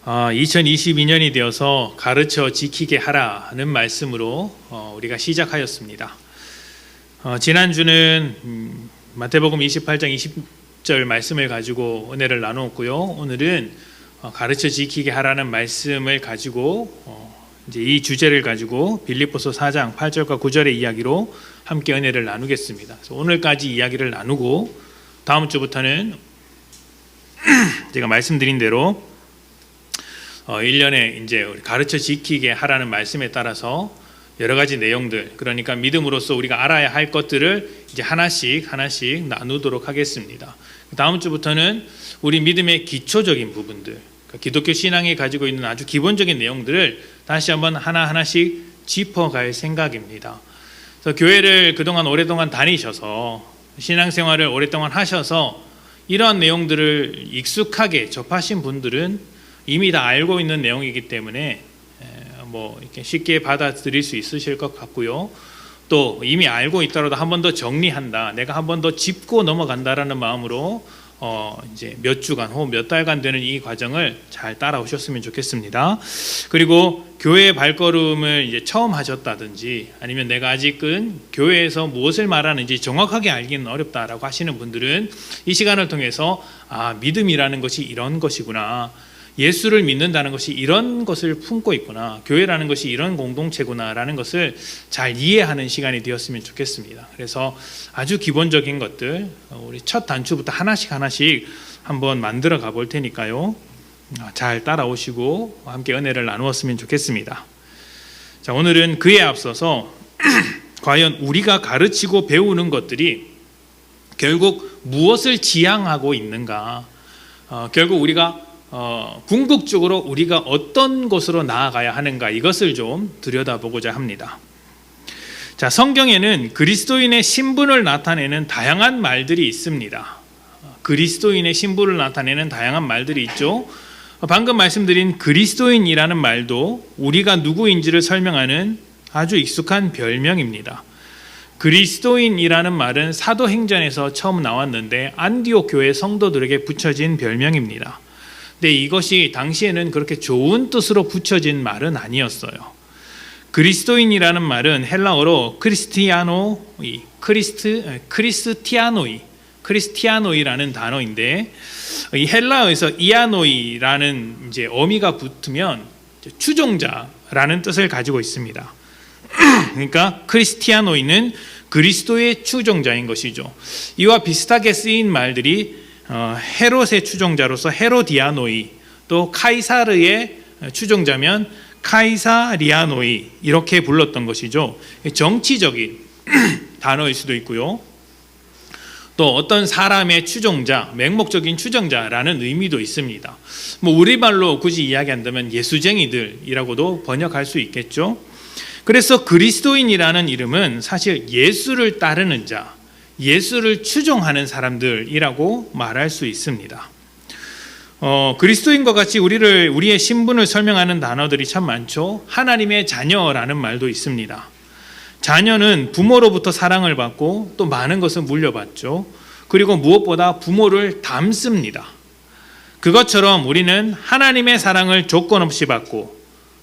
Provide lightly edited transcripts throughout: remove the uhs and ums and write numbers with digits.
2022년이 되어서 가르쳐 지키게 하라는 말씀으로 우리가 시작하였습니다. 지난주는 마태복음 28장 20절 말씀을 가지고 은혜를 나누었고요. 오늘은 가르쳐 지키게 하라는 말씀을 가지고 이제 이 주제를 가지고 빌립보서 4장 8절과 9절의 이야기로 함께 은혜를 나누겠습니다. 그래서 오늘까지 이야기를 나누고 다음 주부터는 제가 말씀드린 대로 1년에 이제 가르쳐 지키게 하라는 말씀에 따라서 여러 가지 내용들, 그러니까 믿음으로써 우리가 알아야 할 것들을 이제 하나씩 나누도록 하겠습니다. 다음 주부터는 우리 믿음의 기초적인 부분들, 그러니까 기독교 신앙이 가지고 있는 아주 기본적인 내용들을 다시 한번 하나하나씩 짚어갈 생각입니다. 그래서 교회를 그동안 오랫동안 다니셔서 신앙생활을 오랫동안 하셔서 이러한 내용들을 익숙하게 접하신 분들은 이미 다 알고 있는 내용이기 때문에 이렇게 쉽게 받아들일 수 있으실 것 같고요. 또 이미 알고 있더라도 한 번 더 정리한다, 내가 한 번 더 짚고 넘어간다라는 마음으로 이제 몇 주간 혹은 몇 달간 되는 이 과정을 잘 따라오셨으면 좋겠습니다. 그리고 교회의 발걸음을 이제 처음 하셨다든지 아니면 내가 아직은 교회에서 무엇을 말하는지 정확하게 알기는 어렵다라고 하시는 분들은 이 시간을 통해서 믿음이라는 것이 이런 것이구나, 예수를 믿는다는 것이 이런 것을 품고 있구나, 교회라는 것이 이런 공동체구나라는 것을 잘 이해하는 시간이 되었으면 좋겠습니다. 그래서 아주 기본적인 것들 우리 첫 단추부터 하나씩 한번 만들어 가볼 테니까요, 잘 따라오시고 함께 은혜를 나누었으면 좋겠습니다. 자, 오늘은 그에 앞서서 과연 우리가 가르치고 배우는 것들이 결국 무엇을 지향하고 있는가, 결국 우리가 궁극적으로 우리가 어떤 곳으로 나아가야 하는가, 이것을 좀 들여다보고자 합니다. 자, 성경에는 그리스도인의 신분을 나타내는 다양한 말들이 있습니다. 그리스도인의 신분을 나타내는 다양한 말들이 있죠. 방금 말씀드린 그리스도인이라는 말도 우리가 누구인지를 설명하는 아주 익숙한 별명입니다. 그리스도인이라는 말은 사도행전에서 처음 나왔는데 안디옥 교회 성도들에게 붙여진 별명입니다. 근데 이것이 당시에는 그렇게 좋은 뜻으로 붙여진 말은 아니었어요. 그리스도인이라는 말은 헬라어로 크리스티아노이라는 단어인데, 이 헬라어에서 이아노이라는 이제 어미가 붙으면 추종자라는 뜻을 가지고 있습니다. 그러니까 크리스티아노이는 그리스도의 추종자인 것이죠. 이와 비슷하게 쓰인 말들이 헤롯의 추종자로서 헤로디아노이, 또 카이사르의 추종자면 카이사리아노이, 이렇게 불렀던 것이죠. 정치적인 단어일 수도 있고요. 또 어떤 사람의 추종자, 맹목적인 추종자라는 의미도 있습니다. 우리말로 굳이 이야기한다면 예수쟁이들이라고도 번역할 수 있겠죠. 그래서 그리스도인이라는 이름은 사실 예수를 따르는 자, 예수를 추종하는 사람들이라고 말할 수 있습니다. 그리스도인과 같이 우리의 신분을 설명하는 단어들이 참 많죠. 하나님의 자녀라는 말도 있습니다. 자녀는 부모로부터 사랑을 받고 또 많은 것을 물려받죠. 그리고 무엇보다 부모를 닮습니다. 그것처럼 우리는 하나님의 사랑을 조건 없이 받고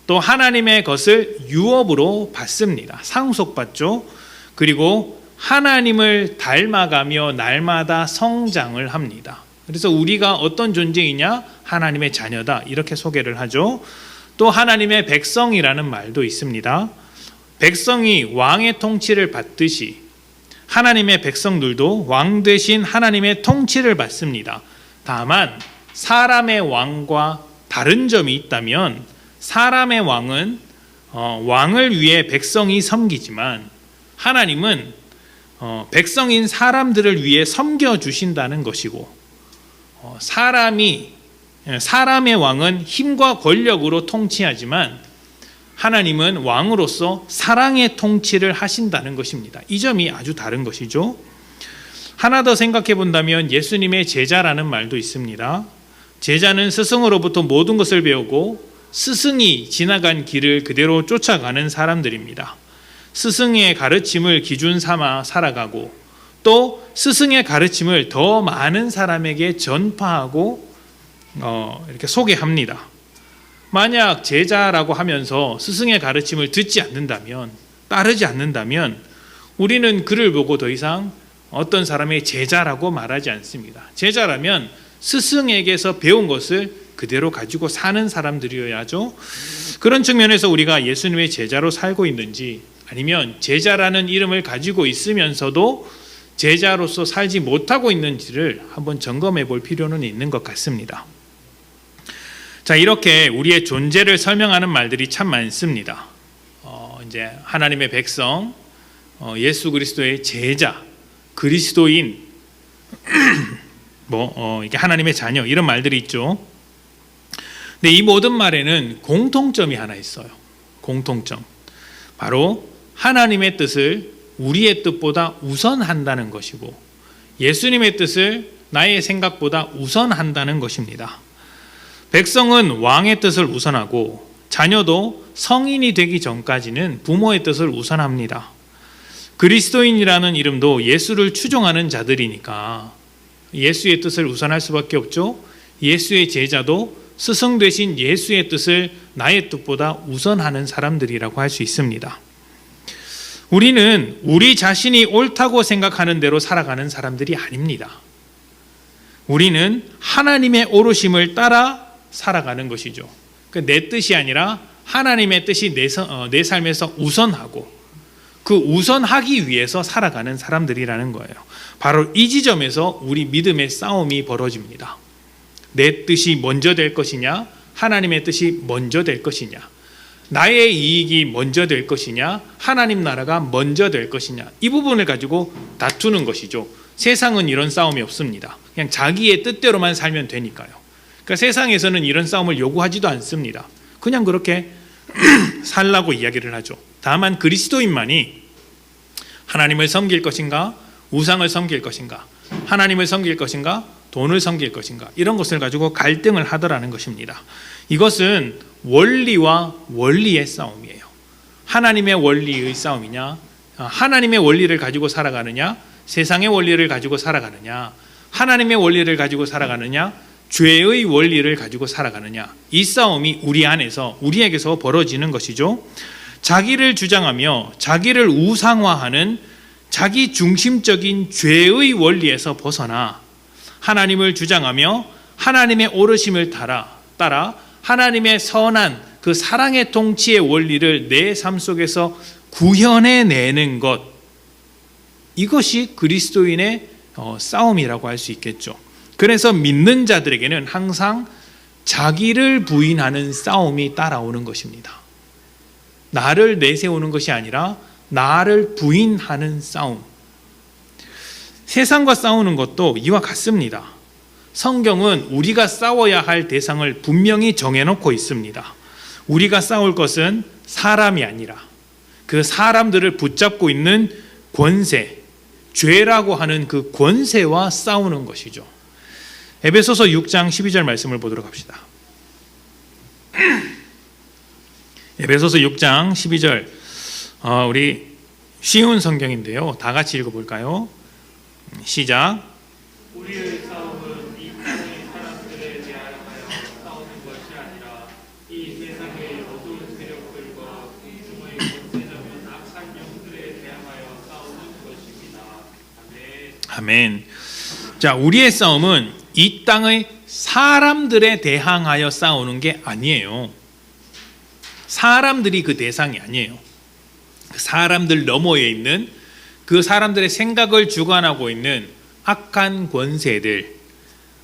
또 하나님의 것을 유업으로 받습니다. 상속받죠. 그리고 하나님을 닮아가며 날마다 성장을 합니다. 그래서 우리가 어떤 존재이냐? 하나님의 자녀다, 이렇게 소개를 하죠. 또 하나님의 백성이라는 말도 있습니다. 백성이 왕의 통치를 받듯이 하나님의 백성들도 왕 대신 하나님의 통치를 받습니다. 다만 사람의 왕과 다른 점이 있다면, 사람의 왕은 왕을 위해 백성이 섬기지만 하나님은 백성인 사람들을 위해 섬겨주신다는 것이고, 사람의 왕은 힘과 권력으로 통치하지만 하나님은 왕으로서 사랑의 통치를 하신다는 것입니다. 이 점이 아주 다른 것이죠. 하나 더 생각해 본다면 예수님의 제자라는 말도 있습니다. 제자는 스승으로부터 모든 것을 배우고 스승이 지나간 길을 그대로 쫓아가는 사람들입니다. 스승의 가르침을 기준 삼아 살아가고 또 스승의 가르침을 더 많은 사람에게 전파하고 이렇게 소개합니다. 만약 제자라고 하면서 스승의 가르침을 듣지 않는다면, 따르지 않는다면 우리는 그를 보고 더 이상 어떤 사람의 제자라고 말하지 않습니다. 제자라면 스승에게서 배운 것을 그대로 가지고 사는 사람들이어야죠. 그런 측면에서 우리가 예수님의 제자로 살고 있는지, 아니면 제자라는 이름을 가지고 있으면서도 제자로서 살지 못하고 있는지를 한번 점검해 볼 필요는 있는 것 같습니다. 자, 이렇게 우리의 존재를 설명하는 말들이 참 많습니다. 이제 하나님의 백성, 예수 그리스도의 제자, 그리스도인, 이게 하나님의 자녀, 이런 말들이 있죠. 근데 이 모든 말에는 공통점이 하나 있어요. 공통점. 바로 하나님의 뜻을 우리의 뜻보다 우선한다는 것이고, 예수님의 뜻을 나의 생각보다 우선한다는 것입니다. 백성은 왕의 뜻을 우선하고, 자녀도 성인이 되기 전까지는 부모의 뜻을 우선합니다. 그리스도인이라는 이름도 예수를 추종하는 자들이니까 예수의 뜻을 우선할 수밖에 없죠. 예수의 제자도 스승 되신 예수의 뜻을 나의 뜻보다 우선하는 사람들이라고 할 수 있습니다. 우리는 우리 자신이 옳다고 생각하는 대로 살아가는 사람들이 아닙니다. 우리는 하나님의 오르심을 따라 살아가는 것이죠. 내 뜻이 아니라 하나님의 뜻이 내 삶에서 우선하고, 그 우선하기 위해서 살아가는 사람들이라는 거예요. 바로 이 지점에서 우리 믿음의 싸움이 벌어집니다. 내 뜻이 먼저 될 것이냐, 하나님의 뜻이 먼저 될 것이냐, 나의 이익이 먼저 될 것이냐, 하나님 나라가 먼저 될 것이냐, 이 부분을 가지고 다투는 것이죠. 세상은 이런 싸움이 없습니다. 그냥 자기의 뜻대로만 살면 되니까요. 그러니까 세상에서는 이런 싸움을 요구하지도 않습니다. 그냥 그렇게 살라고 이야기를 하죠. 다만 그리스도인만이 하나님을 섬길 것인가, 우상을 섬길 것인가, 하나님을 섬길 것인가, 돈을 섬길 것인가, 이런 것을 가지고 갈등을 하더라는 것입니다. 이것은 원리와 원리의 싸움이에요. 하나님의 원리의 싸움이냐, 하나님의 원리를 가지고 살아가느냐, 세상의 원리를 가지고 살아가느냐, 하나님의 원리를 가지고 살아가느냐, 죄의 원리를 가지고 살아가느냐, 이 싸움이 우리 안에서, 우리에게서 벌어지는 것이죠. 자기를 주장하며 자기를 우상화하는 자기 중심적인 죄의 원리에서 벗어나 하나님을 주장하며 하나님의 오르심을 따라 하나님의 선한 그 사랑의 통치의 원리를 내 삶 속에서 구현해내는 것, 이것이 그리스도인의 싸움이라고 할 수 있겠죠. 그래서 믿는 자들에게는 항상 자기를 부인하는 싸움이 따라오는 것입니다. 나를 내세우는 것이 아니라 나를 부인하는 싸움. 세상과 싸우는 것도 이와 같습니다. 성경은 우리가 싸워야 할 대상을 분명히 정해놓고 있습니다. 우리가 싸울 것은 사람이 아니라 그 사람들을 붙잡고 있는 권세, 죄라고 하는 그 권세와 싸우는 것이죠. 에베소서 6장 12절 말씀을 보도록 합시다. 에베소서 6장 12절, 우리 쉬운 성경인데요. 다 같이 읽어볼까요? 시작. 우리의 싸움은 이 땅의 사람들에 대하여 싸우는 것이 아니라 이 세상의 어두운 세력들과 공중의 권세자면 악한 영들에 대하여 싸우는 것입니다. 아멘. 자, 우리의 싸움은 이 땅의 사람들에 대항하여 싸우는 게 아니에요. 사람들이 그 대상이 아니에요. 사람들 너머에 있는 그 사람들의 생각을 주관하고 있는 악한 권세들,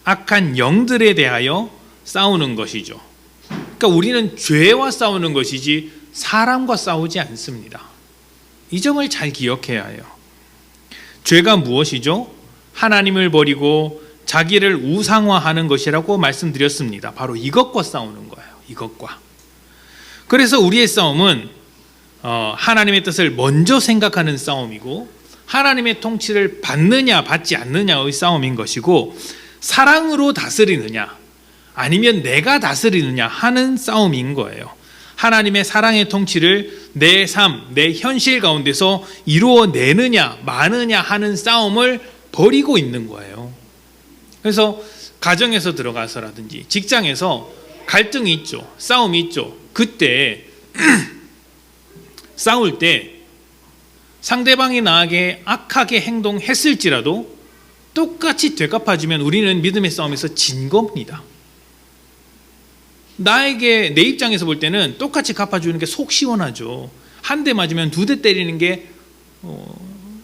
악한 영들에 대하여 싸우는 것이죠. 그러니까 우리는 죄와 싸우는 것이지 사람과 싸우지 않습니다. 이 점을 잘 기억해야 해요. 죄가 무엇이죠? 하나님을 버리고 자기를 우상화하는 것이라고 말씀드렸습니다. 바로 이것과 싸우는 거예요. 이것과. 그래서 우리의 싸움은 하나님의 뜻을 먼저 생각하는 싸움이고, 하나님의 통치를 받느냐 받지 않느냐의 싸움인 것이고, 사랑으로 다스리느냐 아니면 내가 다스리느냐 하는 싸움인 거예요. 하나님의 사랑의 통치를 내 삶, 내 현실 가운데서 이루어내느냐 마느냐 하는 싸움을 벌이고 있는 거예요. 그래서 가정에서 들어가서라든지 직장에서 갈등이 있죠. 싸움이 있죠. 그때 싸울 때 상대방이 나에게 악하게 행동했을지라도 똑같이 되갚아주면 우리는 믿음의 싸움에서 진 겁니다. 나에게 내 입장에서 볼 때는 똑같이 갚아주는 게 속 시원하죠. 한 대 맞으면 두 대 때리는 게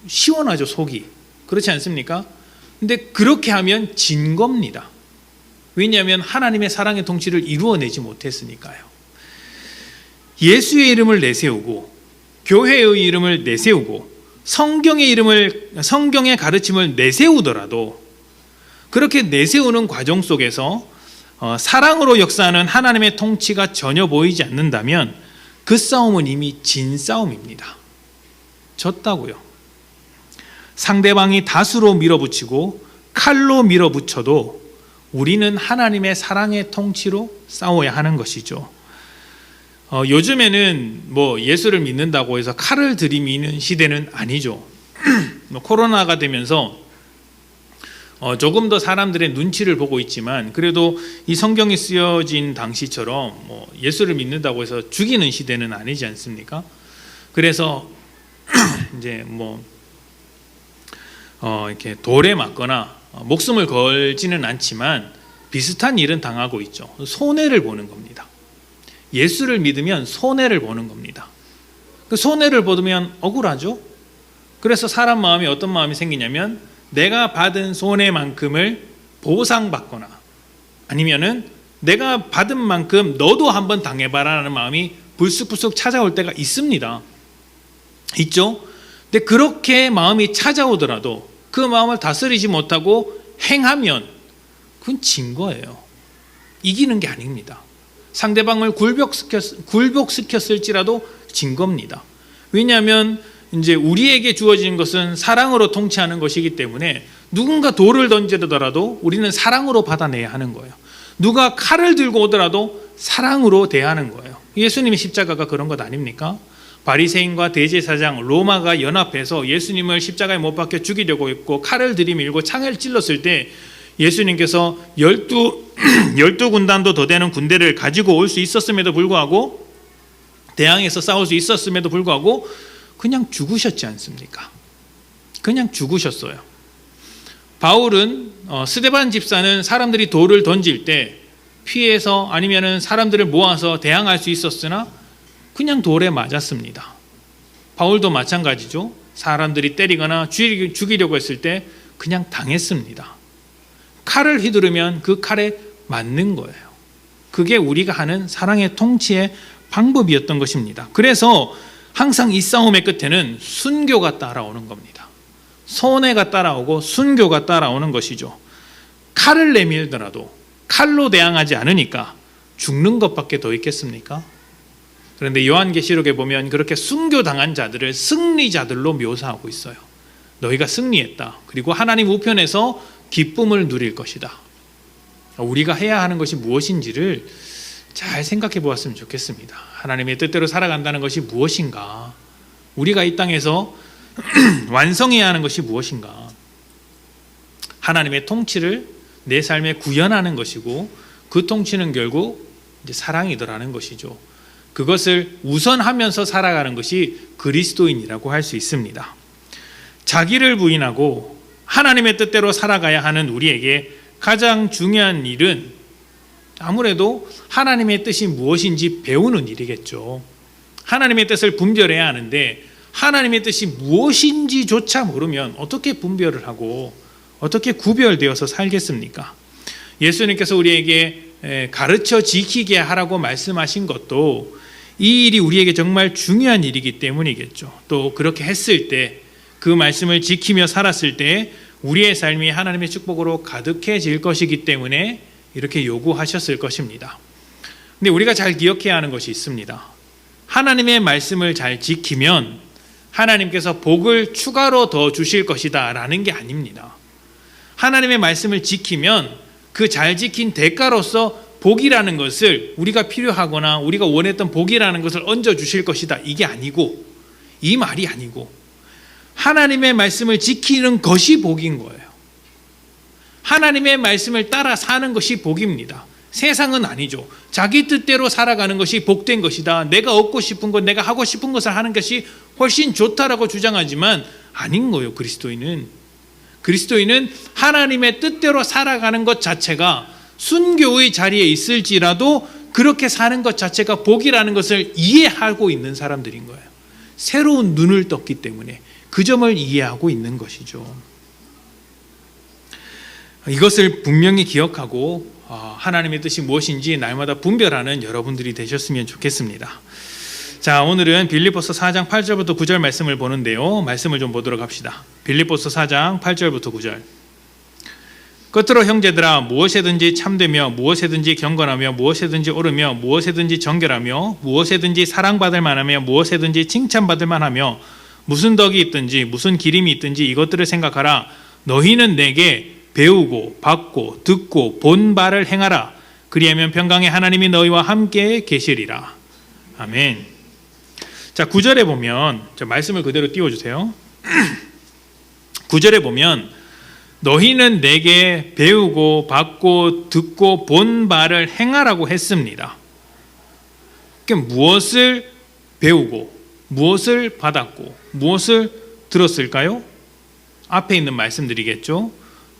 시원하죠, 속이. 그렇지 않습니까? 근데 그렇게 하면 진 겁니다. 왜냐하면 하나님의 사랑의 통치를 이루어내지 못했으니까요. 예수의 이름을 내세우고 교회의 이름을 내세우고 성경의 가르침을 내세우더라도 그렇게 내세우는 과정 속에서 사랑으로 역사하는 하나님의 통치가 전혀 보이지 않는다면 그 싸움은 이미 진 싸움입니다. 졌다고요. 상대방이 다수로 밀어붙이고 칼로 밀어붙여도 우리는 하나님의 사랑의 통치로 싸워야 하는 것이죠. 요즘에는 뭐 예수를 믿는다고 해서 칼을 들이미는 시대는 아니죠. 코로나가 되면서 조금 더 사람들의 눈치를 보고 있지만 그래도 이 성경이 쓰여진 당시처럼 뭐 예수를 믿는다고 해서 죽이는 시대는 아니지 않습니까? 그래서 이제 뭐 이렇게 돌에 맞거나 목숨을 걸지는 않지만 비슷한 일은 당하고 있죠. 손해를 보는 겁니다. 예수를 믿으면 손해를 보는 겁니다. 그 손해를 보면 억울하죠. 그래서 사람 마음이 어떤 마음이 생기냐면 내가 받은 손해만큼을 보상받거나 아니면은 내가 받은 만큼 너도 한번 당해봐라는 마음이 불쑥불쑥 찾아올 때가 있습니다. 있죠? 근데 그렇게 마음이 찾아오더라도 그 마음을 다스리지 못하고 행하면 그건 진 거예요. 이기는 게 아닙니다. 상대방을 굴복시켰을지라도 진 겁니다. 왜냐하면 이제 우리에게 주어진 것은 사랑으로 통치하는 것이기 때문에 누군가 돌을 던지더라도 우리는 사랑으로 받아내야 하는 거예요. 누가 칼을 들고 오더라도 사랑으로 대하는 거예요. 예수님의 십자가가 그런 것 아닙니까? 바리새인과 대제사장 로마가 연합해서 예수님을 십자가에 못 박혀 죽이려고 했고 칼을 들이밀고 창을 찔렀을 때 예수님께서 12군단도 더 되는 군대를 가지고 올 수 있었음에도 불구하고 대항해서 싸울 수 있었음에도 불구하고 그냥 죽으셨지 않습니까? 그냥 죽으셨어요. 바울은 스데반 집사는 사람들이 돌을 던질 때 피해서 아니면은 사람들을 모아서 대항할 수 있었으나 그냥 돌에 맞았습니다. 바울도 마찬가지죠. 사람들이 때리거나 죽이려고 했을 때 그냥 당했습니다. 칼을 휘두르면 그 칼에 맞는 거예요. 그게 우리가 하는 사랑의 통치의 방법이었던 것입니다. 그래서 항상 이 싸움의 끝에는 순교가 따라오는 겁니다. 손해가 따라오고 순교가 따라오는 것이죠. 칼을 내밀더라도 칼로 대항하지 않으니까 죽는 것밖에 더 있겠습니까? 그런데 요한계시록에 보면 그렇게 순교당한 자들을 승리자들로 묘사하고 있어요. 너희가 승리했다. 그리고 하나님 우편에서 기쁨을 누릴 것이다. 우리가 해야 하는 것이 무엇인지를 잘 생각해 보았으면 좋겠습니다. 하나님의 뜻대로 살아간다는 것이 무엇인가? 우리가 이 땅에서 완성해야 하는 것이 무엇인가? 하나님의 통치를 내 삶에 구현하는 것이고 그 통치는 결국 이제 사랑이더라는 것이죠. 그것을 우선하면서 살아가는 것이 그리스도인이라고 할 수 있습니다. 자기를 부인하고 하나님의 뜻대로 살아가야 하는 우리에게 가장 중요한 일은 아무래도 하나님의 뜻이 무엇인지 배우는 일이겠죠. 하나님의 뜻을 분별해야 하는데 하나님의 뜻이 무엇인지조차 모르면 어떻게 분별을 하고 어떻게 구별되어서 살겠습니까? 예수님께서 우리에게 가르쳐 지키게 하라고 말씀하신 것도 이 일이 우리에게 정말 중요한 일이기 때문이겠죠. 또 그렇게 했을 때 그 말씀을 지키며 살았을 때 우리의 삶이 하나님의 축복으로 가득해질 것이기 때문에 이렇게 요구하셨을 것입니다. 근데 우리가 잘 기억해야 하는 것이 있습니다. 하나님의 말씀을 잘 지키면 하나님께서 복을 추가로 더 주실 것이다 라는 게 아닙니다. 하나님의 말씀을 지키면 그 잘 지킨 대가로서 복이라는 것을 우리가 필요하거나 우리가 원했던 복이라는 것을 얹어 주실 것이다 이게 아니고 이 말이 아니고 하나님의 말씀을 지키는 것이 복인 거예요. 하나님의 말씀을 따라 사는 것이 복입니다. 세상은 아니죠. 자기 뜻대로 살아가는 것이 복된 것이다. 내가 얻고 싶은 것, 내가 하고 싶은 것을 하는 것이 훨씬 좋다라고 주장하지만 아닌 거예요. 그리스도인은 하나님의 뜻대로 살아가는 것 자체가 순교의 자리에 있을지라도 그렇게 사는 것 자체가 복이라는 것을 이해하고 있는 사람들인 거예요. 새로운 눈을 떴기 때문에 그 점을 이해하고 있는 것이죠. 이것을 분명히 기억하고 하나님의 뜻이 무엇인지 날마다 분별하는 여러분들이 되셨으면 좋겠습니다. 자, 오늘은 빌립보서 4장 8절부터 9절 말씀을 보는데요. 말씀을 좀 보도록 합시다. 빌립보서 4장 8절부터 9절. 끝으로 형제들아, 무엇에든지 참되며 무엇에든지 경건하며 무엇에든지 옳으며 무엇에든지 정결하며 무엇에든지 사랑받을 만하며 무엇에든지 칭찬받을 만하며 무슨 덕이 있든지 무슨 기림이 있든지 이것들을 생각하라. 너희는 내게 배우고 받고 듣고 본 바를 행하라. 그리하면 평강의 하나님이 너희와 함께 계시리라. 아멘. 자, 9절에 보면, 말씀을 그대로 띄워주세요. 9절에 보면 너희는 내게 배우고 받고 듣고 본 바를 행하라고 했습니다. 그러니까 무엇을 배우고 무엇을 받았고 무엇을 들었을까요? 앞에 있는 말씀들이겠죠.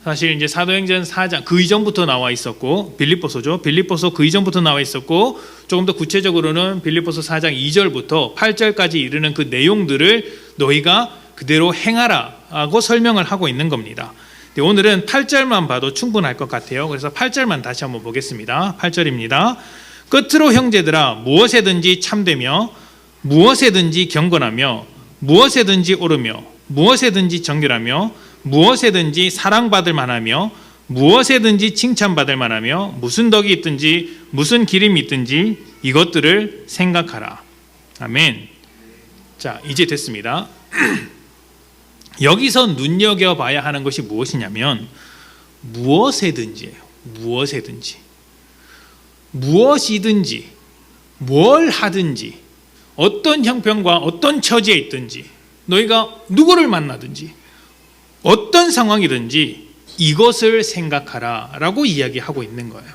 사실 이제 사도행전 4장 그 이전부터 나와 있었고, 빌립보서죠. 빌립보서 그 이전부터 나와 있었고, 조금 더 구체적으로는 빌립보서 4장 2절부터 8절까지 이르는 그 내용들을 너희가 그대로 행하라고 설명을 하고 있는 겁니다. 오늘은 8절만 봐도 충분할 것 같아요. 그래서 8절만 다시 한번 보겠습니다. 8절입니다. 끝으로 형제들아, 무엇에든지 참되며 무엇에든지 경건하며 무엇에든지 옳으며 무엇에든지 정결하며 무엇에든지 사랑받을 만하며 무엇에든지 칭찬받을 만하며 무슨 덕이 있든지 무슨 기림이 있든지 이것들을 생각하라. 아멘. 자, 이제 됐습니다. 여기서 눈여겨봐야 하는 것이 무엇이냐면 무엇에든지예요. 무엇이든지 뭘 하든지 어떤 형편과 어떤 처지에 있든지 너희가 누구를 만나든지 어떤 상황이든지 이것을 생각하라 라고 이야기하고 있는 거예요.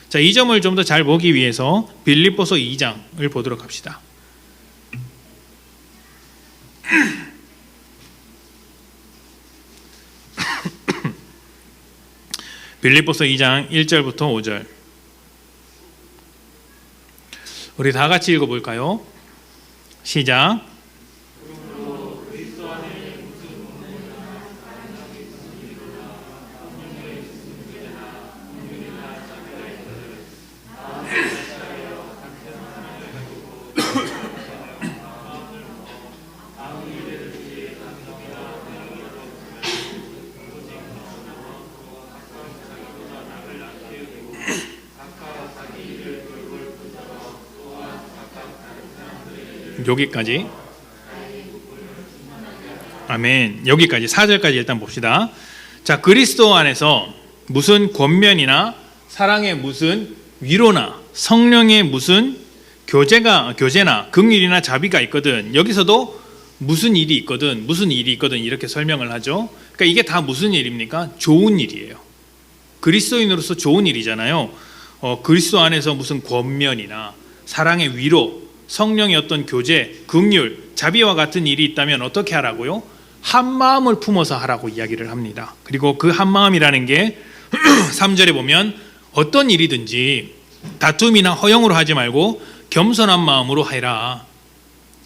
자, 이 점을 좀 더 잘 보기 위해서 빌립보서 2장을 보도록 합시다. 빌립보서 2장 1절부터 5절 우리 다 같이 읽어볼까요? 시작. 여기까지. 아멘. 여기까지 4절까지 일단 봅시다. 자, 그리스도 안에서 무슨 권면이나 사랑의 무슨 위로나 성령의 무슨 교제나 긍휼이나 자비가 있거든. 여기서도 무슨 일이 있거든 이렇게 설명을 하죠. 그러니까 이게 다 무슨 일입니까? 좋은 일이에요. 그리스도인으로서 좋은 일이잖아요. 그리스도 안에서 무슨 권면이나 사랑의 위로, 성령의 어떤 교제, 긍휼, 자비와 같은 일이 있다면 어떻게 하라고요? 한 마음을 품어서 하라고 이야기를 합니다. 그리고 그 한 마음이라는 게 3절에 보면 어떤 일이든지 다툼이나 허영으로 하지 말고 겸손한 마음으로 해라.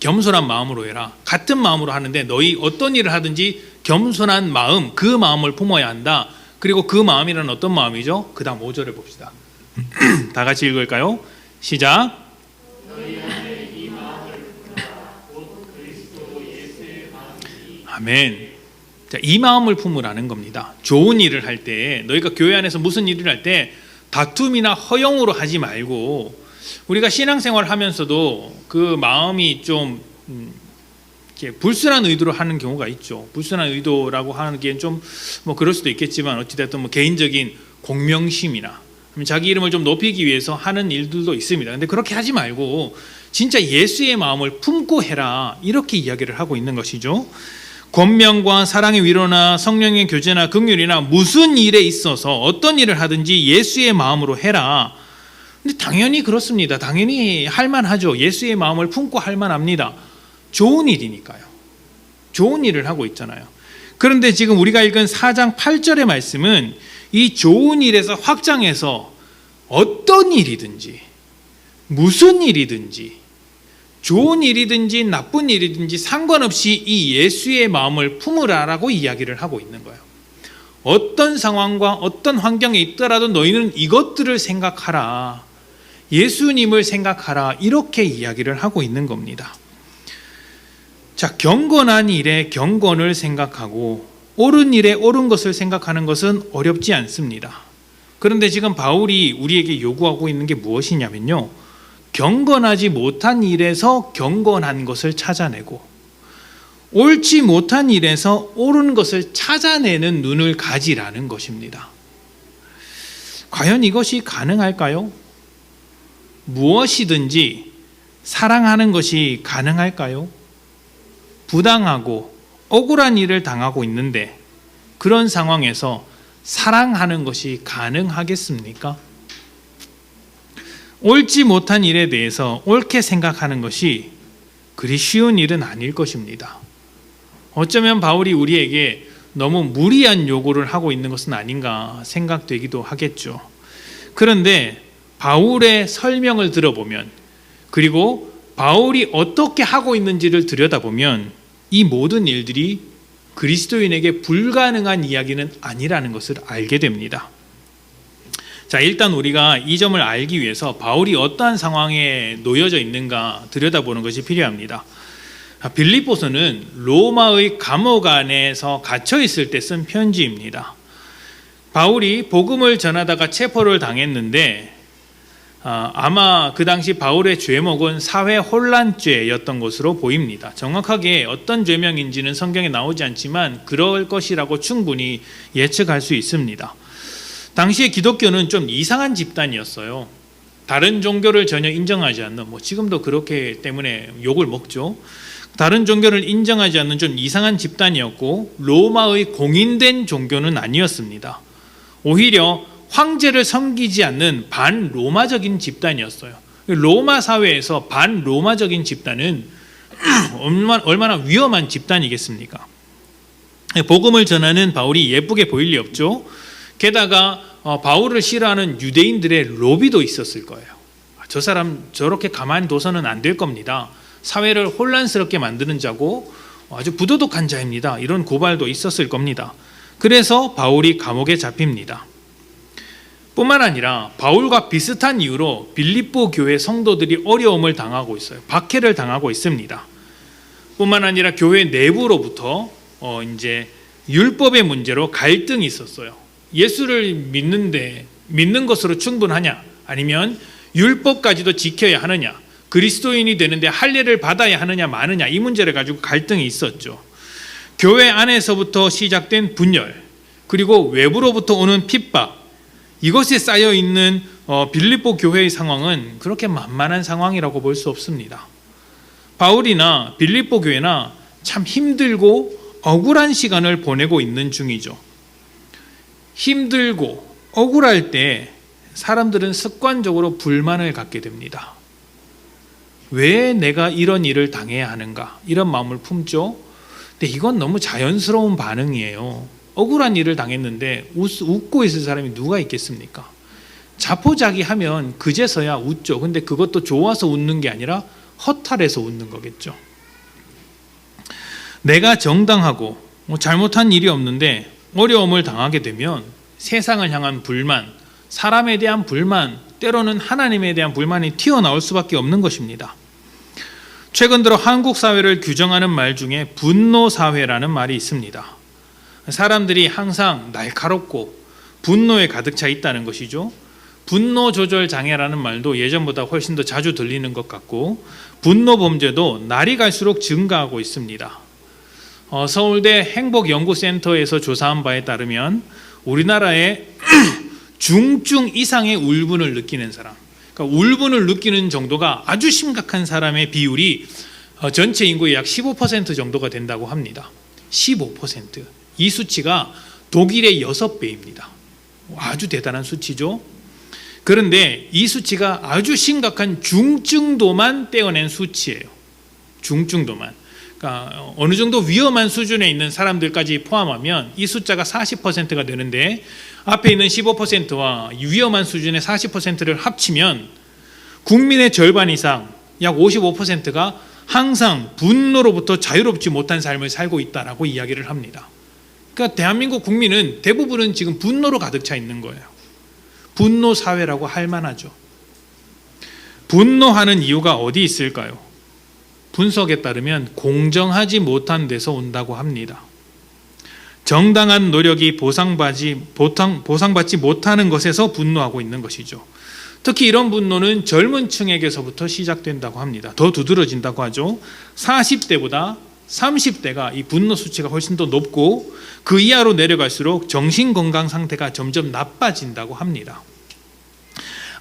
겸손한 마음으로 해라. 같은 마음으로 하는데 너희 어떤 일을 하든지 겸손한 마음, 그 마음을 품어야 한다. 그리고 그 마음이란 어떤 마음이죠? 그 다음 5절을 봅시다. 다 같이 읽을까요? 시작. 아멘. 자, 이 마음을 품으라는 겁니다. 좋은 일을 할 때, 너희가 교회 안에서 무슨 일을 할 때 다툼이나 허영으로 하지 말고, 우리가 신앙생활 하면서도 그 마음이 좀 불순한 의도로 하는 경우가 있죠. 불순한 의도라고 하기엔 좀 뭐 그럴 수도 있겠지만 어찌됐든 뭐 개인적인 공명심이나 자기 이름을 좀 높이기 위해서 하는 일들도 있습니다. 근데 그렇게 하지 말고 진짜 예수의 마음을 품고 해라, 이렇게 이야기를 하고 있는 것이죠. 권면과 사랑의 위로나 성령의 교제나 긍휼이나 무슨 일에 있어서 어떤 일을 하든지 예수의 마음으로 해라. 근데 당연히 그렇습니다. 당연히 할만하죠. 예수의 마음을 품고 할만합니다. 좋은 일이니까요. 좋은 일을 하고 있잖아요. 그런데 지금 우리가 읽은 4장 8절의 말씀은 이 좋은 일에서 확장해서 어떤 일이든지 무슨 일이든지 좋은 일이든지 나쁜 일이든지 상관없이 이 예수의 마음을 품으라라고 이야기를 하고 있는 거예요. 어떤 상황과 어떤 환경에 있더라도 너희는 이것들을 생각하라. 예수님을 생각하라. 이렇게 이야기를 하고 있는 겁니다. 자, 경건한 일에 경건을 생각하고 옳은 일에 옳은 것을 생각하는 것은 어렵지 않습니다. 그런데 지금 바울이 우리에게 요구하고 있는 게 무엇이냐면요, 경건하지 못한 일에서 경건한 것을 찾아내고 옳지 못한 일에서 옳은 것을 찾아내는 눈을 가지라는 것입니다. 과연 이것이 가능할까요? 무엇이든지 사랑하는 것이 가능할까요? 부당하고 억울한 일을 당하고 있는데 그런 상황에서 사랑하는 것이 가능하겠습니까? 옳지 못한 일에 대해서 옳게 생각하는 것이 그리 쉬운 일은 아닐 것입니다. 어쩌면 바울이 우리에게 너무 무리한 요구를 하고 있는 것은 아닌가 생각되기도 하겠죠. 그런데 바울의 설명을 들어보면, 그리고 바울이 어떻게 하고 있는지를 들여다보면 이 모든 일들이 그리스도인에게 불가능한 이야기는 아니라는 것을 알게 됩니다. 자, 일단 우리가 이 점을 알기 위해서 바울이 어떠한 상황에 놓여져 있는가 들여다보는 것이 필요합니다. 빌립보서는 로마의 감옥 안에서 갇혀 있을 때 쓴 편지입니다. 바울이 복음을 전하다가 체포를 당했는데 아마 그 당시 바울의 죄목은 사회 혼란죄였던 것으로 보입니다. 정확하게 어떤 죄명인지는 성경에 나오지 않지만 그럴 것이라고 충분히 예측할 수 있습니다. 당시에 기독교는 좀 이상한 집단이었어요. 다른 종교를 전혀 인정하지 않는, 지금도 그렇기 때문에 욕을 먹죠. 다른 종교를 인정하지 않는 좀 이상한 집단이었고 로마의 공인된 종교는 아니었습니다. 오히려 황제를 섬기지 않는 반로마적인 집단이었어요. 로마 사회에서 반로마적인 집단은 얼마나 위험한 집단이겠습니까? 복음을 전하는 바울이 예쁘게 보일 리 없죠. 게다가 바울을 싫어하는 유대인들의 로비도 있었을 거예요. 저 사람 저렇게 가만히 둬서는 안 될 겁니다. 사회를 혼란스럽게 만드는 자고 아주 부도덕한 자입니다. 이런 고발도 있었을 겁니다. 그래서 바울이 감옥에 잡힙니다. 뿐만 아니라 바울과 비슷한 이유로 빌립보 교회 성도들이 어려움을 당하고 있어요. 박해를 당하고 있습니다. 뿐만 아니라 교회 내부로부터 이제 율법의 문제로 갈등이 있었어요. 예수를 믿는 것으로 충분하냐? 아니면 율법까지도 지켜야 하느냐? 그리스도인이 되는데 할례를 받아야 하느냐 마느냐, 이 문제를 가지고 갈등이 있었죠. 교회 안에서부터 시작된 분열, 그리고 외부로부터 오는 핍박, 이것에 쌓여 있는 빌립보 교회의 상황은 그렇게 만만한 상황이라고 볼 수 없습니다. 바울이나 빌립보 교회나 참 힘들고 억울한 시간을 보내고 있는 중이죠. 힘들고 억울할 때 사람들은 습관적으로 불만을 갖게 됩니다. 왜 내가 이런 일을 당해야 하는가? 이런 마음을 품죠. 근데 이건 너무 자연스러운 반응이에요. 억울한 일을 당했는데 웃고 있을 사람이 누가 있겠습니까? 자포자기하면 그제서야 웃죠. 근데 그것도 좋아서 웃는 게 아니라 허탈해서 웃는 거겠죠. 내가 정당하고 잘못한 일이 없는데 어려움을 당하게 되면 세상을 향한 불만, 사람에 대한 불만, 때로는 하나님에 대한 불만이 튀어나올 수밖에 없는 것입니다. 최근 들어 한국 사회를 규정하는 말 중에 분노사회라는 말이 있습니다. 사람들이 항상 날카롭고 분노에 가득 차 있다는 것이죠. 분노 조절 장애라는 말도 예전보다 훨씬 더 자주 들리는 것 같고, 분노 범죄도 날이 갈수록 증가하고 있습니다. 서울대 행복연구센터에서 조사한 바에 따르면 우리나라에 중증 이상의 울분을 느끼는 사람, 그러니까 울분을 느끼는 정도가 아주 심각한 사람의 비율이 전체 인구의 약 15% 정도가 된다고 합니다. 15%. 이 수치가 독일의 6배입니다. 아주 대단한 수치죠. 그런데 이 수치가 아주 심각한 중증도만 떼어낸 수치예요. 중증도만. 그러니까 어느 정도 위험한 수준에 있는 사람들까지 포함하면 이 숫자가 40%가 되는데, 앞에 있는 15%와 위험한 수준의 40%를 합치면 국민의 절반 이상, 약 55%가 항상 분노로부터 자유롭지 못한 삶을 살고 있다라고 이야기를 합니다. 그러니까 대한민국 국민은 대부분은 지금 분노로 가득 차 있는 거예요. 분노 사회라고 할 만하죠. 분노하는 이유가 어디 있을까요? 분석에 따르면 공정하지 못한 데서 온다고 합니다. 정당한 노력이 보상받지 못하는 것에서 분노하고 있는 것이죠. 특히 이런 분노는 젊은 층에게서부터 시작된다고 합니다. 더 두드러진다고 하죠. 40대보다 30대가 이 분노 수치가 훨씬 더 높고, 그 이하로 내려갈수록 정신건강 상태가 점점 나빠진다고 합니다.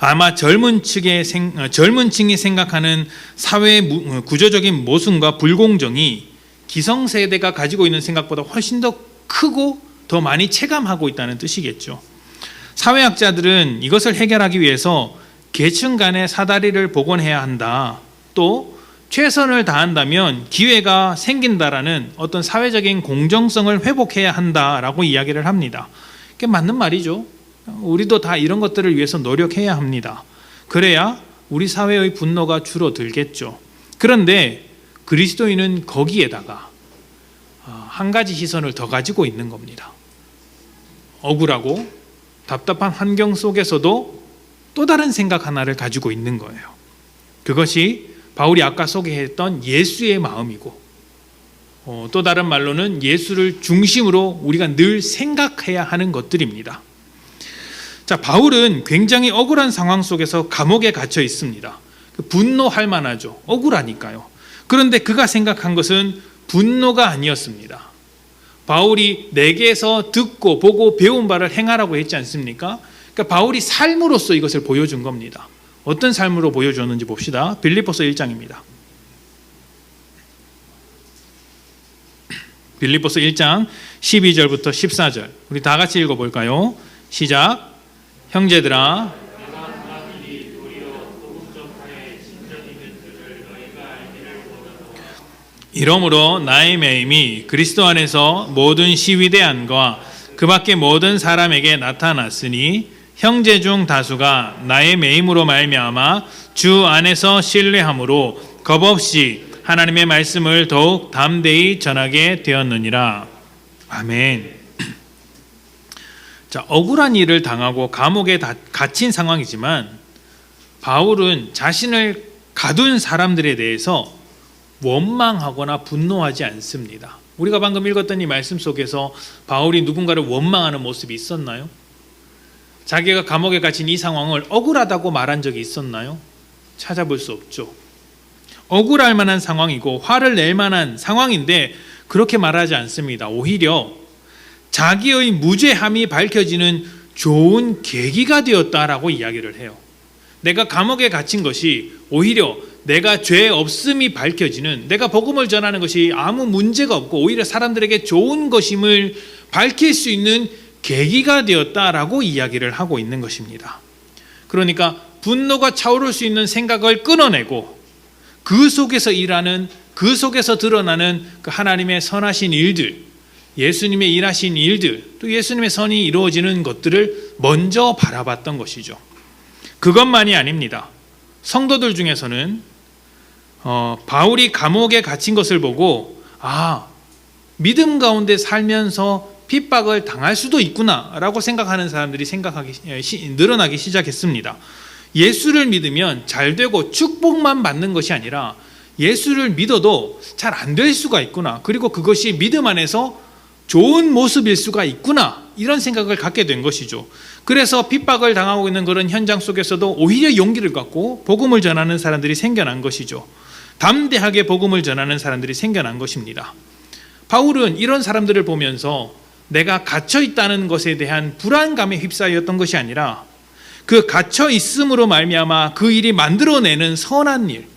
아마 젊은 층이 생각하는 사회의 구조적인 모순과 불공정이 기성세대가 가지고 있는 생각보다 훨씬 더 크고 더 많이 체감하고 있다는 뜻이겠죠. 사회학자들은 이것을 해결하기 위해서 계층 간의 사다리를 복원해야 한다, 또 최선을 다한다면 기회가 생긴다라는 어떤 사회적인 공정성을 회복해야 한다라고 이야기를 합니다. 그게 맞는 말이죠. 우리도 다 이런 것들을 위해서 노력해야 합니다. 그래야 우리 사회의 분노가 줄어들겠죠. 그런데 그리스도인은 거기에다가 한 가지 시선을 더 가지고 있는 겁니다. 억울하고 답답한 환경 속에서도 또 다른 생각 하나를 가지고 있는 거예요. 그것이 바울이 아까 소개했던 예수의 마음이고, 또 다른 말로는 예수를 중심으로 우리가 늘 생각해야 하는 것들입니다. 자, 바울은 굉장히 억울한 상황 속에서 감옥에 갇혀 있습니다. 분노할 만하죠. 억울하니까요. 그런데 그가 생각한 것은 분노가 아니었습니다. 바울이 내게서 듣고 보고 배운 바를 행하라고 했지 않습니까? 그러니까 바울이 삶으로서 이것을 보여준 겁니다. 어떤 삶으로 보여줬는지 봅시다. 빌립보서 1장입니다. 빌립보서 1장 12절부터 14절 우리 다 같이 읽어볼까요? 시작. 형제들아, 이러므로 나의 매임이 그리스도 안에서 모든 시위대 안과 그 밖의 모든 사람에게 나타났으니, 형제 중 다수가 나의 매임으로 말미암아 주 안에서 신뢰함으로 겁없이 하나님의 말씀을 더욱 담대히 전하게 되었느니라. 아멘. 자, 억울한 일을 당하고 감옥에 갇힌 상황이지만 바울은 자신을 가둔 사람들에 대해서 원망하거나 분노하지 않습니다. 우리가 방금 읽었던 이 말씀 속에서 바울이 누군가를 원망하는 모습이 있었나요? 자기가 감옥에 갇힌 이 상황을 억울하다고 말한 적이 있었나요? 찾아볼 수 없죠. 억울할 만한 상황이고 화를 낼 만한 상황인데 그렇게 말하지 않습니다. 오히려 자기의 무죄함이 밝혀지는 좋은 계기가 되었다라고 이야기를 해요. 내가 감옥에 갇힌 것이 오히려 내가 죄 없음이 밝혀지는, 내가 복음을 전하는 것이 아무 문제가 없고 오히려 사람들에게 좋은 것임을 밝힐 수 있는 계기가 되었다라고 이야기를 하고 있는 것입니다. 그러니까 분노가 차오를 수 있는 생각을 끊어내고 그 속에서 일하는, 그 속에서 드러나는 그 하나님의 선하신 일들, 예수님의 일하신 일들, 또 예수님의 선이 이루어지는 것들을 먼저 바라봤던 것이죠. 그것만이 아닙니다. 성도들 중에서는 바울이 감옥에 갇힌 것을 보고 믿음 가운데 살면서 핍박을 당할 수도 있구나라고 생각하는 사람들이 늘어나기 시작했습니다. 예수를 믿으면 잘 되고 축복만 받는 것이 아니라 예수를 믿어도 잘 안 될 수가 있구나, 그리고 그것이 믿음 안에서 좋은 모습일 수가 있구나, 이런 생각을 갖게 된 것이죠. 그래서 핍박을 당하고 있는 그런 현장 속에서도 오히려 용기를 갖고 복음을 전하는 사람들이 생겨난 것이죠. 담대하게 복음을 전하는 사람들이 생겨난 것입니다. 바울은 이런 사람들을 보면서 내가 갇혀 있다는 것에 대한 불안감에 휩싸였던 것이 아니라 그 갇혀 있음으로 말미암아 그 일이 만들어내는 선한 일,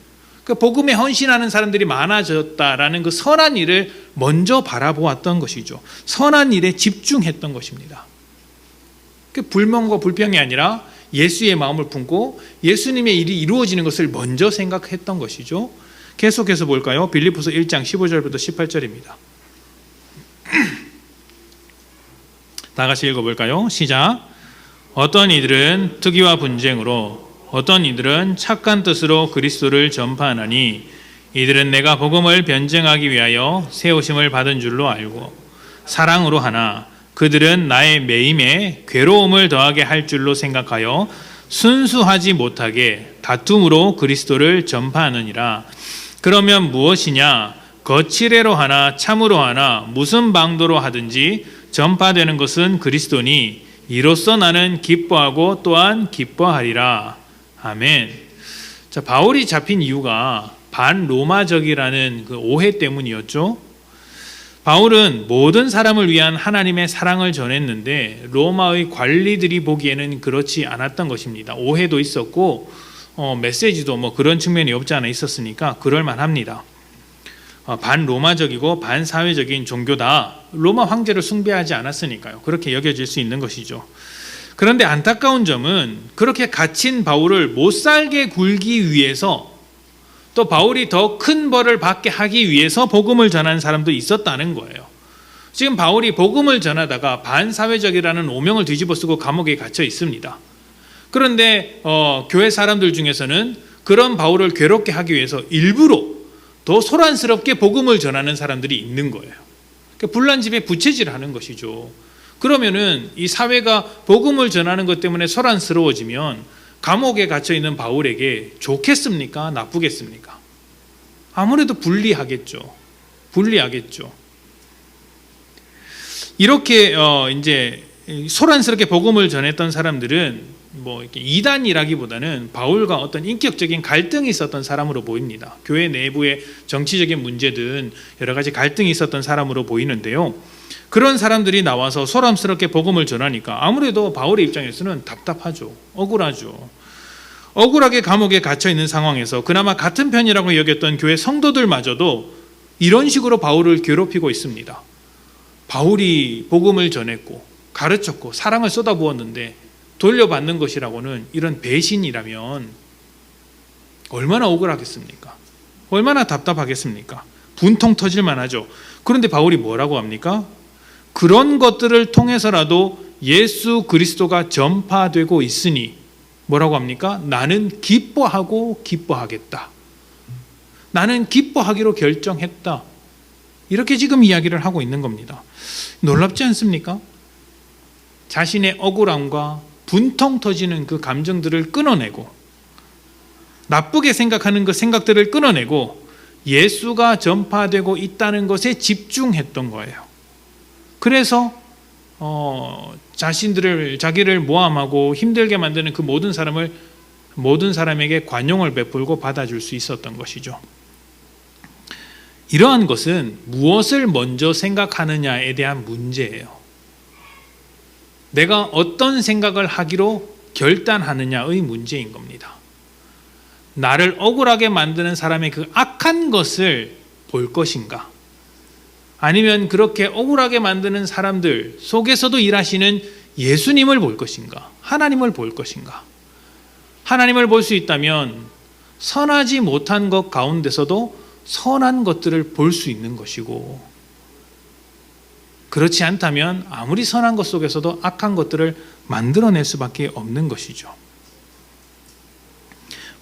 그 복음에 헌신하는 사람들이 많아졌다라는 그 선한 일을 먼저 바라보았던 것이죠. 선한 일에 집중했던 것입니다. 그 불만과 불평이 아니라 예수의 마음을 품고 예수님의 일이 이루어지는 것을 먼저 생각했던 것이죠. 계속해서 볼까요? 빌립보서 1장 15절부터 18절입니다. 다 같이 읽어볼까요? 시작. 어떤 이들은 특의와 분쟁으로, 어떤 이들은 착한 뜻으로 그리스도를 전파하나니 이들은 내가 복음을 변증하기 위하여 세우심을 받은 줄로 알고 사랑으로 하나 그들은 나의 매임에 괴로움을 더하게 할 줄로 생각하여 순수하지 못하게 다툼으로 그리스도를 전파하느니라. 그러면 무엇이냐? 거칠애로 하나 참으로 하나 무슨 방도로 하든지 전파되는 것은 그리스도니 이로써 나는 기뻐하고 또한 기뻐하리라. 아멘. 자, 바울이 잡힌 이유가 반로마적이라는 그 오해 때문이었죠. 바울은 모든 사람을 위한 하나님의 사랑을 전했는데 로마의 관리들이 보기에는 그렇지 않았던 것입니다. 오해도 있었고 메시지도 뭐 그런 측면이 없지 않아 있었으니까 그럴 만합니다. 반로마적이고 반사회적인 종교다. 로마 황제를 숭배하지 않았으니까요. 그렇게 여겨질 수 있는 것이죠. 그런데 안타까운 점은 그렇게 갇힌 바울을 못 살게 굴기 위해서 또 바울이 더 큰 벌을 받게 하기 위해서 복음을 전하는 사람도 있었다는 거예요. 지금 바울이 복음을 전하다가 반사회적이라는 오명을 뒤집어쓰고 감옥에 갇혀 있습니다. 그런데 교회 사람들 중에서는 그런 바울을 괴롭게 하기 위해서 일부러 더 소란스럽게 복음을 전하는 사람들이 있는 거예요. 그러니까 분란집에 부채질하는 것이죠. 그러면은 이 사회가 복음을 전하는 것 때문에 소란스러워지면 감옥에 갇혀 있는 바울에게 좋겠습니까? 나쁘겠습니까? 아무래도 불리하겠죠. 이렇게 이제 소란스럽게 복음을 전했던 사람들은 뭐 이렇게 이단이라기보다는 바울과 어떤 인격적인 갈등이 있었던 사람으로 보입니다. 교회 내부의 정치적인 문제든 여러 가지 갈등이 있었던 사람으로 보이는데요. 그런 사람들이 나와서 소란스럽게 복음을 전하니까 아무래도 바울의 입장에서는 답답하죠. 억울하죠. 억울하게 감옥에 갇혀 있는 상황에서 그나마 같은 편이라고 여겼던 교회 성도들마저도 이런 식으로 바울을 괴롭히고 있습니다. 바울이 복음을 전했고 가르쳤고 사랑을 쏟아부었는데 돌려받는 것이라고는 이런 배신이라면 얼마나 억울하겠습니까? 얼마나 답답하겠습니까? 분통 터질 만하죠. 그런데 바울이 뭐라고 합니까? 그런 것들을 통해서라도 예수 그리스도가 전파되고 있으니 뭐라고 합니까? 나는 기뻐하고 기뻐하겠다. 나는 기뻐하기로 결정했다. 이렇게 지금 이야기를 하고 있는 겁니다. 놀랍지 않습니까? 자신의 억울함과 분통 터지는 그 감정들을 끊어내고 나쁘게 생각하는 그 생각들을 끊어내고 예수가 전파되고 있다는 것에 집중했던 거예요. 그래서 자기를 모함하고 힘들게 만드는 그 모든 사람에게 관용을 베풀고 받아줄 수 있었던 것이죠. 이러한 것은 무엇을 먼저 생각하느냐에 대한 문제예요. 내가 어떤 생각을 하기로 결단하느냐의 문제인 겁니다. 나를 억울하게 만드는 사람의 그 악한 것을 볼 것인가? 아니면 그렇게 억울하게 만드는 사람들 속에서도 일하시는 예수님을 볼 것인가? 하나님을 볼 것인가? 하나님을 볼 수 있다면 선하지 못한 것 가운데서도 선한 것들을 볼 수 있는 것이고, 그렇지 않다면 아무리 선한 것 속에서도 악한 것들을 만들어낼 수밖에 없는 것이죠.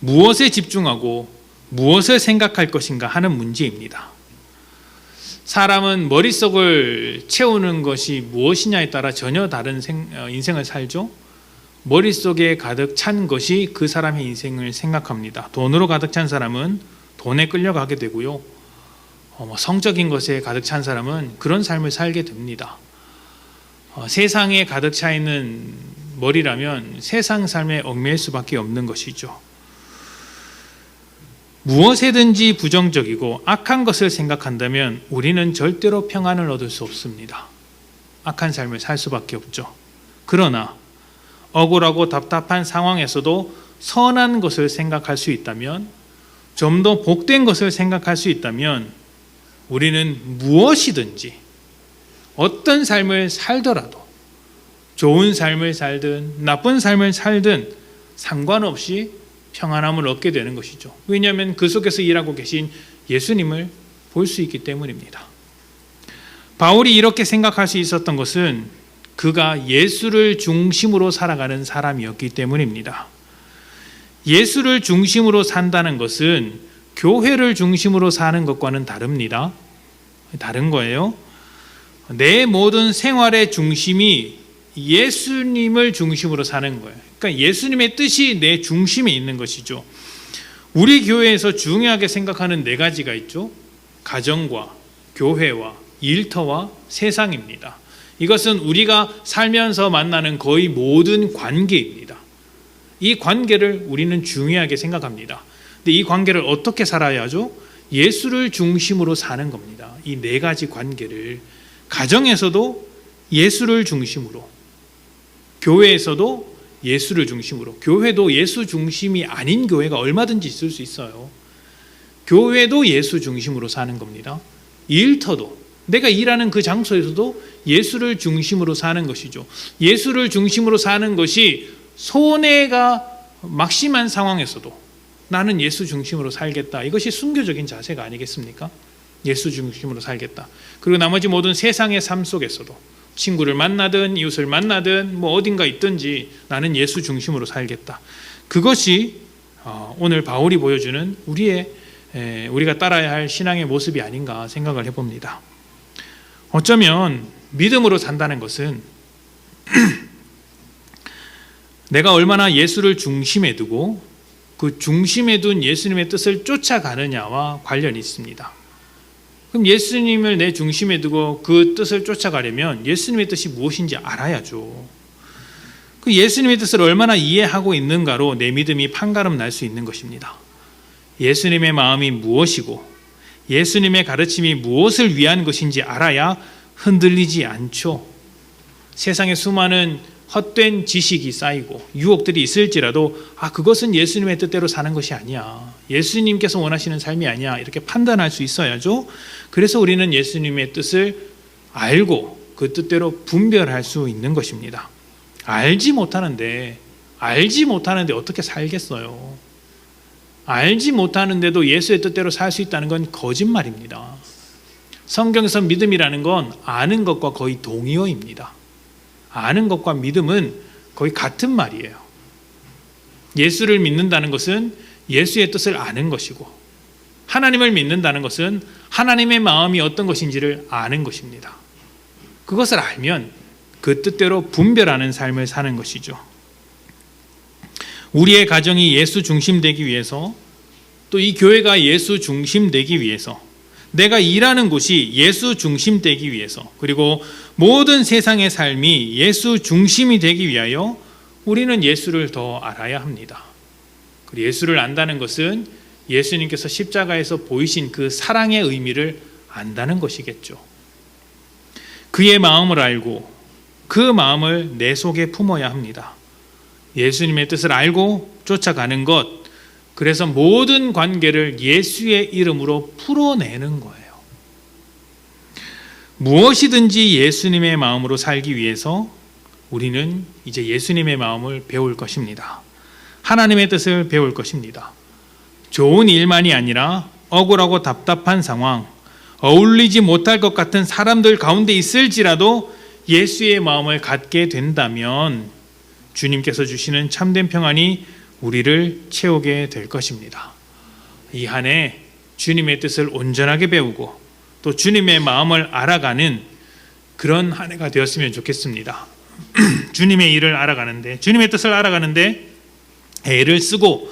무엇에 집중하고 무엇을 생각할 것인가 하는 문제입니다. 사람은 머릿속을 채우는 것이 무엇이냐에 따라 전혀 다른 인생을 살죠. 머릿속에 가득 찬 것이 그 사람의 인생을 생각합니다. 돈으로 가득 찬 사람은 돈에 끌려가게 되고요. 성적인 것에 가득 찬 사람은 그런 삶을 살게 됩니다. 세상에 가득 차 있는 머리라면 세상 삶에 얽매일 수밖에 없는 것이죠. 무엇에든지 부정적이고 악한 것을 생각한다면 우리는 절대로 평안을 얻을 수 없습니다. 악한 삶을 살 수밖에 없죠. 그러나 억울하고 답답한 상황에서도 선한 것을 생각할 수 있다면, 좀 더 복된 것을 생각할 수 있다면 우리는 무엇이든지 어떤 삶을 살더라도, 좋은 삶을 살든 나쁜 삶을 살든 상관없이 평안함을 얻게 되는 것이죠. 왜냐하면 그 속에서 일하고 계신 예수님을 볼 수 있기 때문입니다. 바울이 이렇게 생각할 수 있었던 것은 그가 예수를 중심으로 살아가는 사람이었기 때문입니다. 예수를 중심으로 산다는 것은 교회를 중심으로 사는 것과는 다릅니다. 다른 거예요. 내 모든 생활의 중심이 예수님을 중심으로 사는 거예요. 그러니까 예수님의 뜻이 내 중심에 있는 것이죠. 우리 교회에서 중요하게 생각하는 네 가지가 있죠. 가정과 교회와 일터와 세상입니다. 이것은 우리가 살면서 만나는 거의 모든 관계입니다. 이 관계를 우리는 중요하게 생각합니다. 근데 이 관계를 어떻게 살아야 하죠? 예수를 중심으로 사는 겁니다. 이 네 가지 관계를 가정에서도 예수를 중심으로, 교회에서도 예수를 중심으로, 교회도 예수 중심이 아닌 교회가 얼마든지 있을 수 있어요. 교회도 예수 중심으로 사는 겁니다. 일터도, 내가 일하는 그 장소에서도 예수를 중심으로 사는 것이죠. 예수를 중심으로 사는 것이 손해가 막심한 상황에서도 나는 예수 중심으로 살겠다. 이것이 순교적인 자세가 아니겠습니까? 예수 중심으로 살겠다. 그리고 나머지 모든 세상의 삶 속에서도 친구를 만나든 이웃을 만나든 뭐 어딘가 있든지 나는 예수 중심으로 살겠다. 그것이 오늘 바울이 보여주는 우리가 따라야 할 신앙의 모습이 아닌가 생각을 해봅니다. 어쩌면 믿음으로 산다는 것은 내가 얼마나 예수를 중심에 두고 그 중심에 둔 예수님의 뜻을 쫓아가느냐와 관련이 있습니다. 그럼 예수님을 내 중심에 두고 그 뜻을 쫓아가려면 예수님의 뜻이 무엇인지 알아야죠. 그 예수님의 뜻을 얼마나 이해하고 있는가로 내 믿음이 판가름 날 수 있는 것입니다. 예수님의 마음이 무엇이고 예수님의 가르침이 무엇을 위한 것인지 알아야 흔들리지 않죠. 세상에 수많은 헛된 지식이 쌓이고 유혹들이 있을지라도 그것은 예수님의 뜻대로 사는 것이 아니야. 예수님께서 원하시는 삶이 아니야. 이렇게 판단할 수 있어야죠. 그래서 우리는 예수님의 뜻을 알고 그 뜻대로 분별할 수 있는 것입니다. 알지 못하는데 어떻게 살겠어요? 알지 못하는데도 예수의 뜻대로 살 수 있다는 건 거짓말입니다. 성경에서 믿음이라는 건 아는 것과 거의 동의어입니다. 아는 것과 믿음은 거의 같은 말이에요. 예수를 믿는다는 것은 예수의 뜻을 아는 것이고 하나님을 믿는다는 것은 하나님의 마음이 어떤 것인지를 아는 것입니다. 그것을 알면 그 뜻대로 분별하는 삶을 사는 것이죠. 우리의 가정이 예수 중심 되기 위해서 또 이 교회가 예수 중심 되기 위해서 내가 일하는 곳이 예수 중심 되기 위해서 그리고 모든 세상의 삶이 예수 중심이 되기 위하여 우리는 예수를 더 알아야 합니다. 그리고 예수를 안다는 것은 예수님께서 십자가에서 보이신 그 사랑의 의미를 안다는 것이겠죠. 그의 마음을 알고 그 마음을 내 속에 품어야 합니다. 예수님의 뜻을 알고 쫓아가는 것, 그래서 모든 관계를 예수의 이름으로 풀어내는 거예요. 무엇이든지 예수님의 마음으로 살기 위해서 우리는 이제 예수님의 마음을 배울 것입니다. 하나님의 뜻을 배울 것입니다. 좋은 일만이 아니라 억울하고 답답한 상황, 어울리지 못할 것 같은 사람들 가운데 있을지라도 예수의 마음을 갖게 된다면 주님께서 주시는 참된 평안이 우리를 채우게 될 것입니다. 이 한 해 주님의 뜻을 온전하게 배우고 또 주님의 마음을 알아가는 그런 한 해가 되었으면 좋겠습니다. 주님의 일을 알아가는데, 주님의 뜻을 알아가는데 애를 쓰고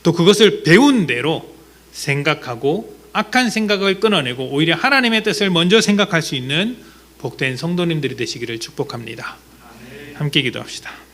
또 그것을 배운 대로 생각하고 악한 생각을 끊어내고 오히려 하나님의 뜻을 먼저 생각할 수 있는 복된 성도님들이 되시기를 축복합니다. 함께 기도합시다.